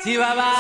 Chihuahua.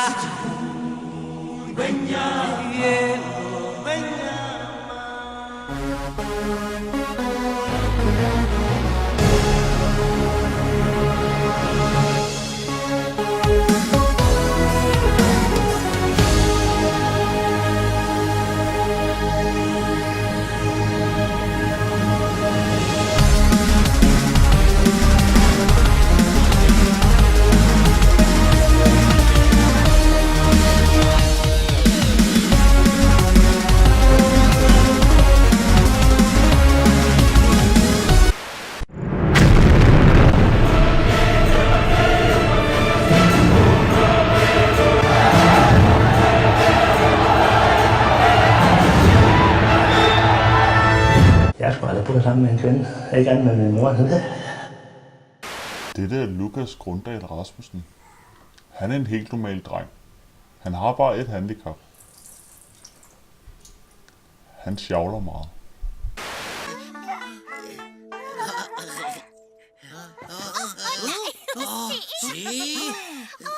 Jeg skulle aldrig bo sammen med en kvinde. Ikke andet med min mor. Dette er Lukas Grundahl Rasmussen. Han er en helt normal dreng. Han har bare et handicap. Han sjavler meget.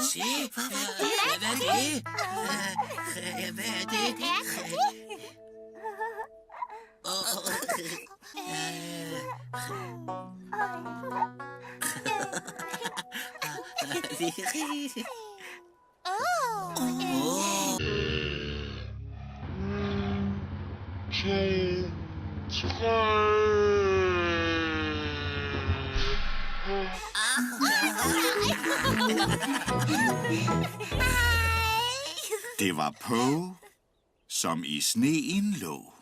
Se, hvad er det? Hvad er det? Det var Poe, som i sneen lå.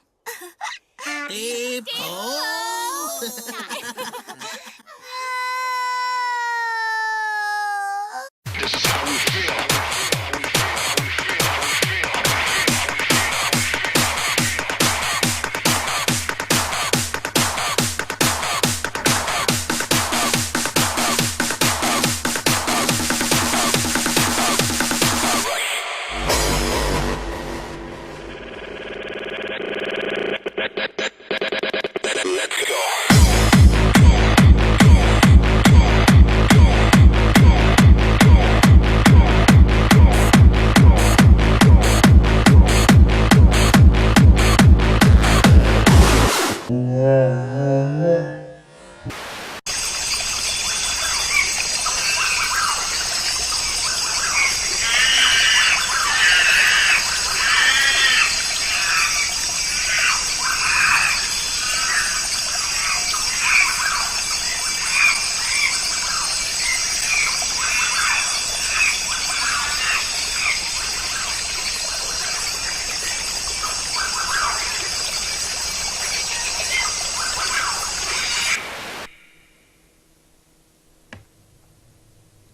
Det er Poe.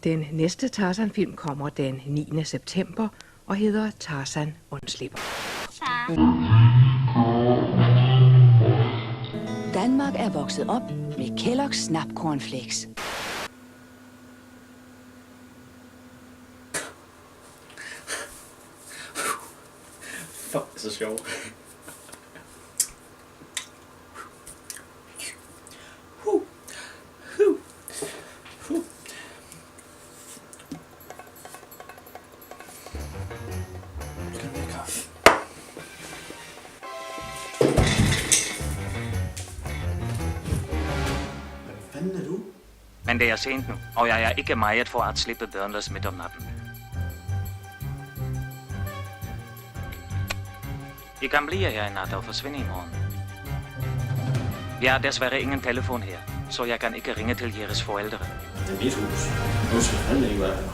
Den næste Tarzan-film kommer den 9. september og hedder Tarzan undslipper. Danmark er vokset op med Kellogg's Snapcornflakes. Fuck, det er så sjovt. Men det er sent nu, og jeg er ikke meget for at slippe børnløs midt om natten. I kan blive her i nat og forsvinde i morgen. Jeg har desværre ingen telefon her, så jeg kan ikke ringe til jeres forældre. Det er mit hus. Nu skal fandme ikke være her.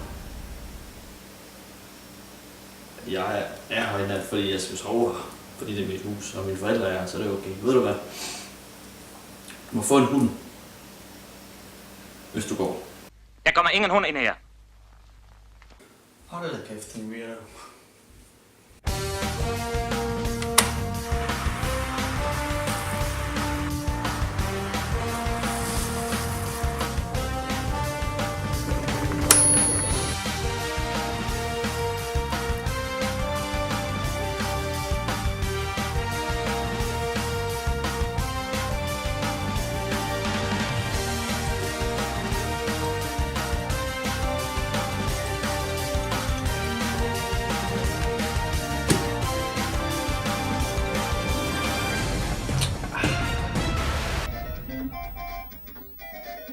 Jeg er her i nat, fordi jeg skal sove her. Fordi det er mit hus, og mine forældre er her, så det er okay. Ved du hvad? Du må få en hund, hvis du går. Der kommer ingen hund ind her. Hold da kæft, din weirdo.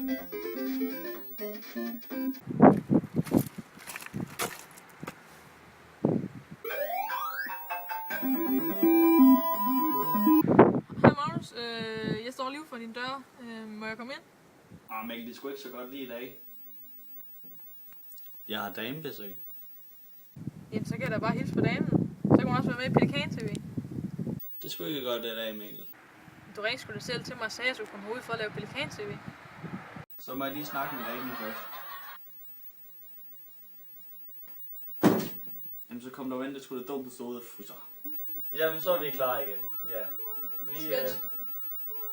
Hej Magnus, jeg står lige for din dør. Må jeg komme ind? Mikkel, det er sgu ikke så godt lige i dag. Jeg har damebesøg. Jamen, så kan jeg da bare hilse på damen. Så kan hun også være med i Pelikan TV. Det er sgu ikke godt det dag, Mikkel. Du ringte sgu da selv til mig og sagde, at jeg skulle komme ud for at lave Pelikan TV. Så må jeg lige snakke med damen først. Jamen, så kom der ind, det skulle da dumt bestået fryser. Jamen, så er vi klar igen. Ja.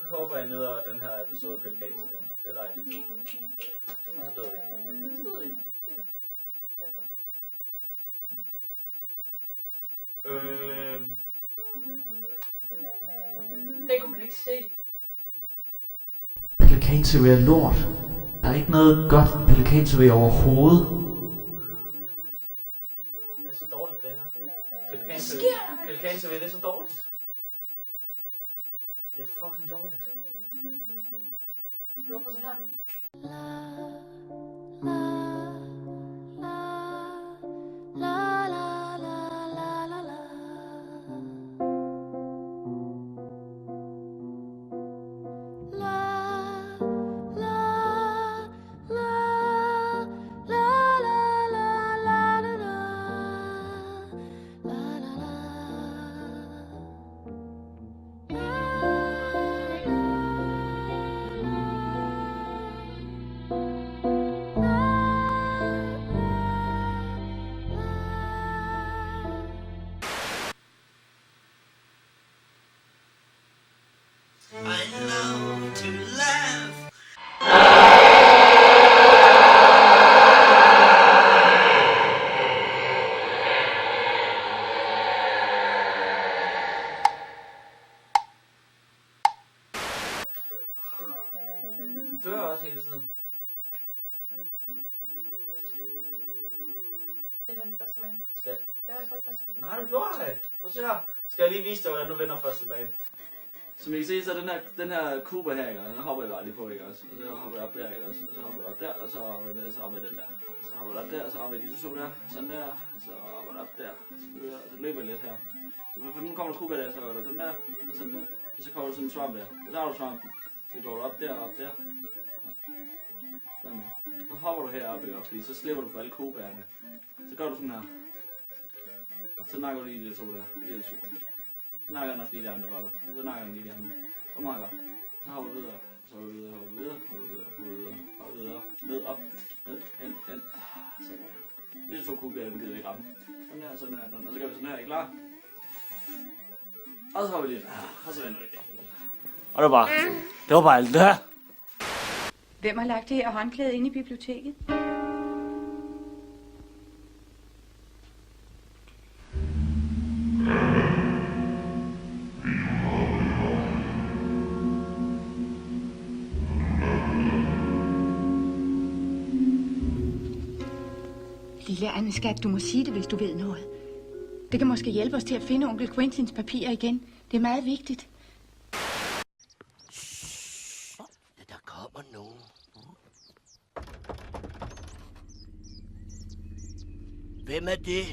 Jeg håber, I nyder den her episode Pelikan TV. Det er dejligt. Og så døde vi. Det kunne man ikke se. Pelikan TV er lort. Der er ikke noget godt i Pelikan TV overhovedet. Det er så dårligt, det her. Pelikan TV, det er så dårligt. Det er fucking dårligt. Du var på så her. I love to laugh. Du dør også hele tiden. Det var den første bane. Skal... Det var den første bane. Nej, du gjorde det. Prøv at se her. Skal jeg lige vise dig, hvordan du vinder første bane? Som I kan se, så den her Cooper her, ikke? Den hopper jeg bare lige på, ikke også? Og så hopper jeg op der, ikke også? Og så hopper jeg op der, og så hopper jeg der, så hopper jeg den der. Så hopper jeg op der, og så hopper jeg de to der, sådan der, så hopper jeg op der, og så løber jeg lidt her. Så nu kommer der Cooper der, så går der sådan der, og sådan der. Og så kommer der sådan en svamp der. Så har du svampen. Så går du op der og op der. Sådan der. Så hopper du heroppe, ikke? Fordi så slipper du for alle Cooper'erne. Så gør du sådan her. Og så nakker du lige de to der. Det er super. Så nakker han også lige de andre for dig. Og så nakker han lige de andre. Og meget godt. Så hopper vi videre. Så hopper vi videre, hopper vi videre, hopper vi videre, hopper vi videre, hopper vi videre. Ned, op, ned, hen, hen. Sådan der. Det er to Cooper'er, vi gider ikke ramme. Sådan her, sådan her, sådan. Og så gør vi sådan her, er I klar? Og så hopper vi lige. Og så vender vi det. Og det var bare alt det her. Hvem har lagt det her håndklæde inde i biblioteket? Lille Anne-skat, du må sige det, hvis du ved noget. Det kan måske hjælpe os til at finde onkel Quentins papirer igen. Det er meget vigtigt. Der kommer nogen. Hvem er det?